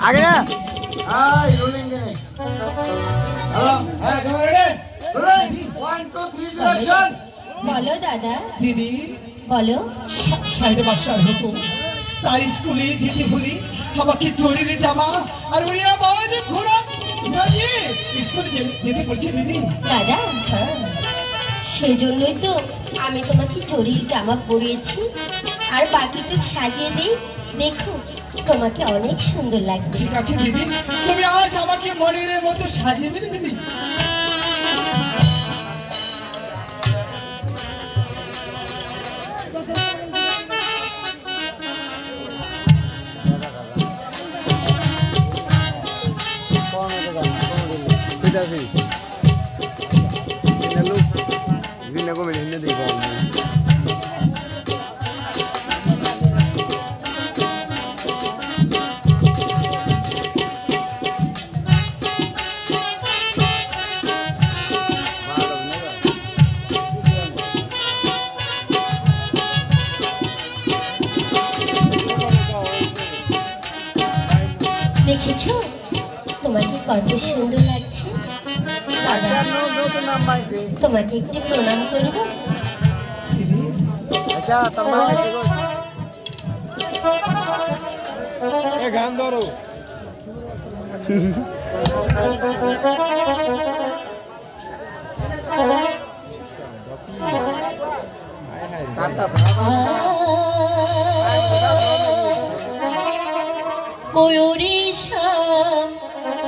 আগে না I rolling দিনে হ্যালো হ্যাঁ তুমি রেডি রোলিং 1 2 3 ডিরেকশন বলো দাদা। দিদি বলো। 5.5 হতো তার স্কুলে যেতে হলে আমাকে জরুরি জামা আর ওই আবার ঘোড়া নাকি স্কুলে যেতে বলছে দিদি। দাদা হ্যাঁ সেজন্যই তো আমি তোমাকে চুরির জামা পরিয়েছি আর বাকিটুক সাজিয়ে দিই। দেখো তোমাকে অনেক সুন্দর লাগবে। ঠিক আছে দিদি, তুমি আজ আমাকে মনের মতো সাজিয়ে দেবে দিদি। দেখেছো তোমাকে কত সুন্দর লাগছে। দাদা নতুন নাম পাইছে তোমাকে একটু প্রণাম করবো। দিদি আচ্ছা তোমার কাছে এ গান ধরো পয়ুরিশাম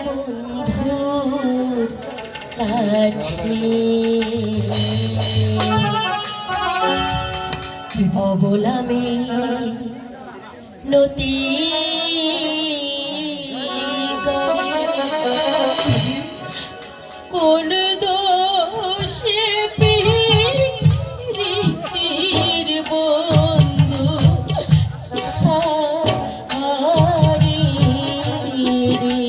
বন্ধুর কাছে অবলামে নদী কোন দোষে প্রীতির বন্ধু হারি রে।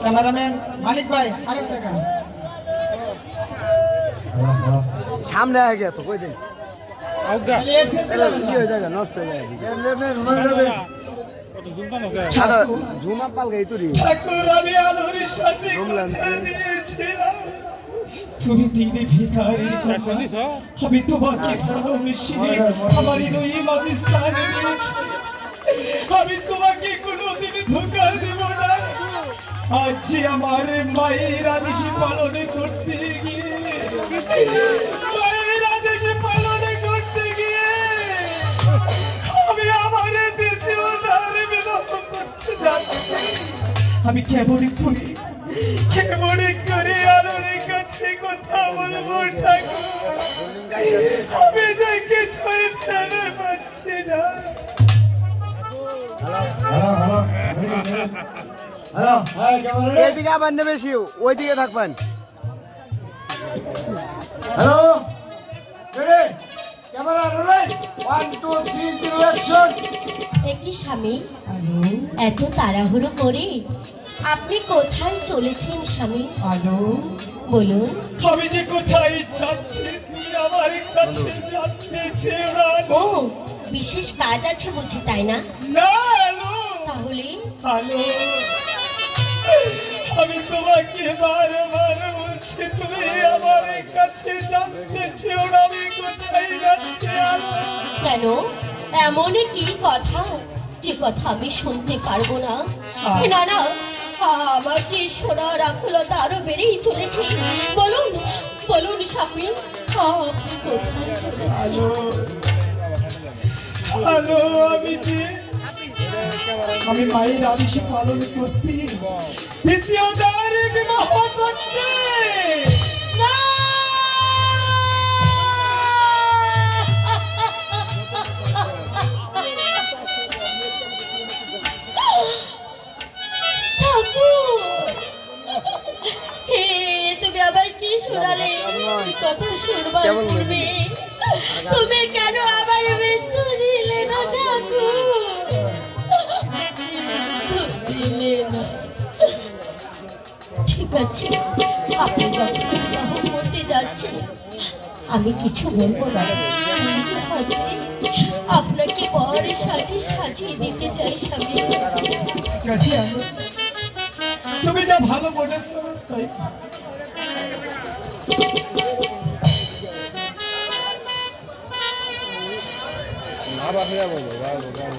ক্যামেরাম্যান মানিক ভাই আরেক টাকা সামনে আগে তো কই দিন কি হয়ে যাবে নষ্ট হয়ে যাবে সাদা ঝুমা পাল গাই তুরি ঠাকুর আমি আলোর সাথে কথা দিয়েছিলাম তুমি দিনে ভিখারির কথা আমি তোমাকে ভালোবেসে আমার হৃদয়ে মাঝে স্থান দিয়েছি আমি তোমাকে কোনোদিন ধোঁকা দেব না আজ যে আমার মায়ের আদেশ পালন করতে গিয়ে মায়ের আদেশ পালন করতে গিয়ে আমি আমার দ্বিতীয় দ্বার বিবাহ করতে যাচ্ছি আমি কেমন করে আলোর কাছে কথা বলবো ঠাকুর আমি যে কিছুই ফেলে পাচ্ছি না হ্যালো হ্যাঁ ক্যামেরা এইদিকে আবার নেবে বেশি ওইদিকে থাকবেন hello ready camera rolling 1 2 3 0 action একই স্বামী হ্যালো এত তাড়াহুড়ো করে আপনি কোথায় চলেছেন স্বামী হ্যালো বলুন। আমি যে কোথায় যাচ্ছি তুমি আমার কাছে জানতে চেও না ও বিশেষ কাজ আছে বুঝি তাই না? না হ্যালো তাহলে হ্যালো আমি তোমাকে বারবার বলছি তুমি আমার কাছে জানতে চেও না আমি কোথায় যাচ্ছি হ্যালো কেন এমন কি কথা যে কথা আমি শুনতে পারবো না? না না আমার যে শোনার আকুলতা আরো বেড়েই চলেছে। বলুন বলুন স্বামী আপনি কোথায় চলেছেন? হ্যালো আমি মায়ের আদেশ পালন করতে দ্বিতীয় দ্বারে বিবাহ করতে না! ঠাকুর! হে, তুমি আমায় কি শোনালে? এই কথা শুনবার পূর্বে তুমি কেন আমার মৃত্যু দিলে না ঠাকুর? মৃত্যু দিলে না। ঠিক আছে আপনি যখন বিবাহ করতে যাচ্ছেন আমি কিছু বলবো না। নিজ হাতে আপনাকে বর সাজিয়ে দিতে চাই স্বামী। ঠিক আছে হ্যালো তুমি যা ভালো মনে করো তাই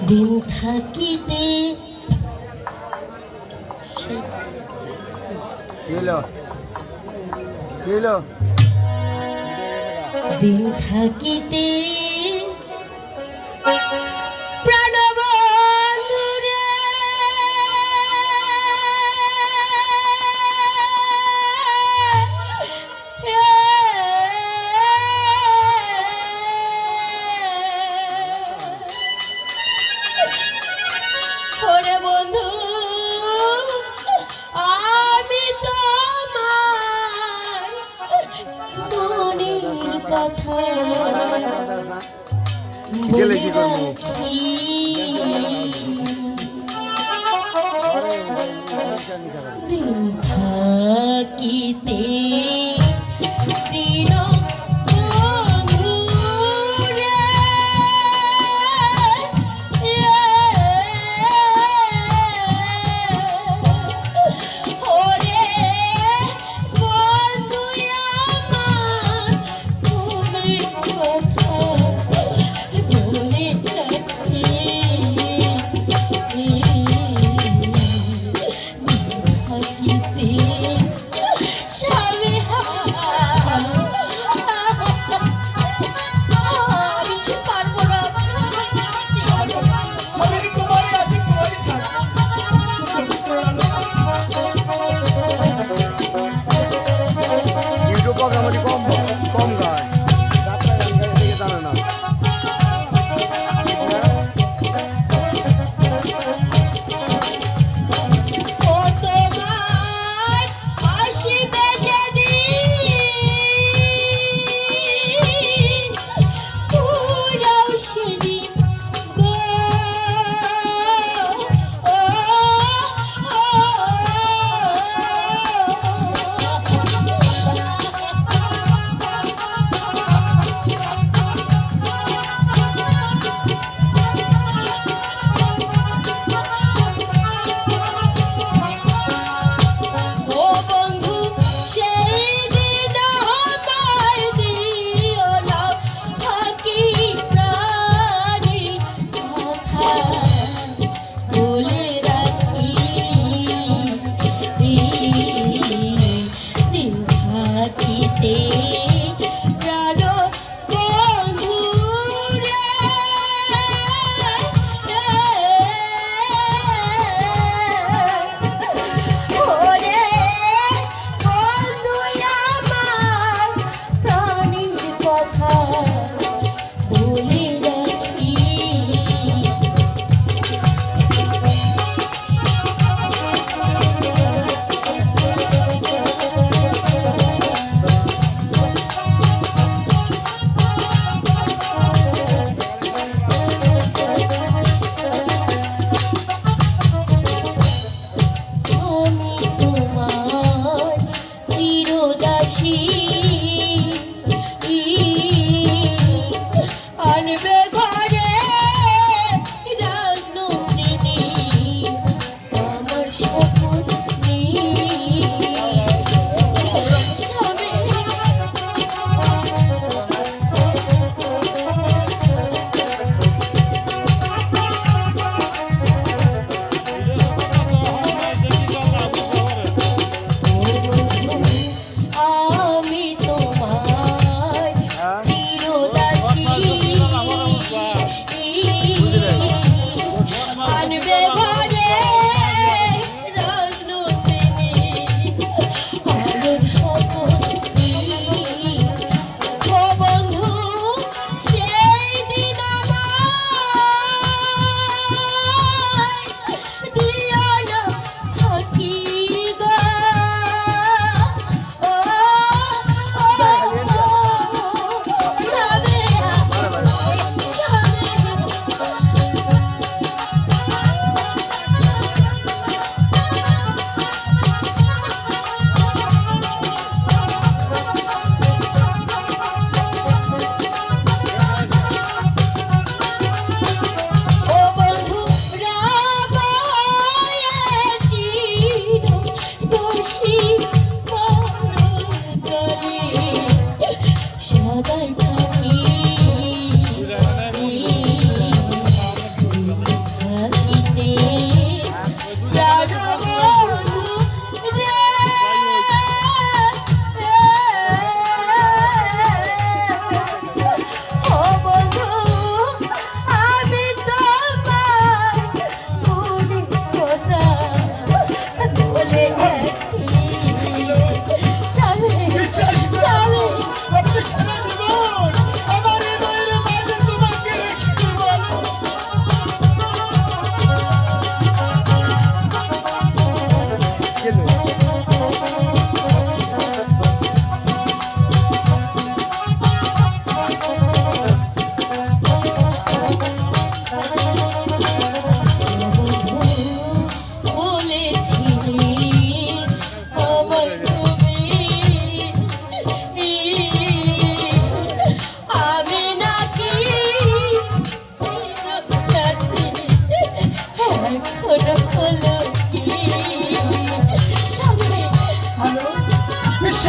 দিন থাকিতে দিন থাকিতে প্রাণবন্ধুরে ওরে বন্ধু আমি তোমার মনের কথা গেলে কি করবো? দিন থাকিতে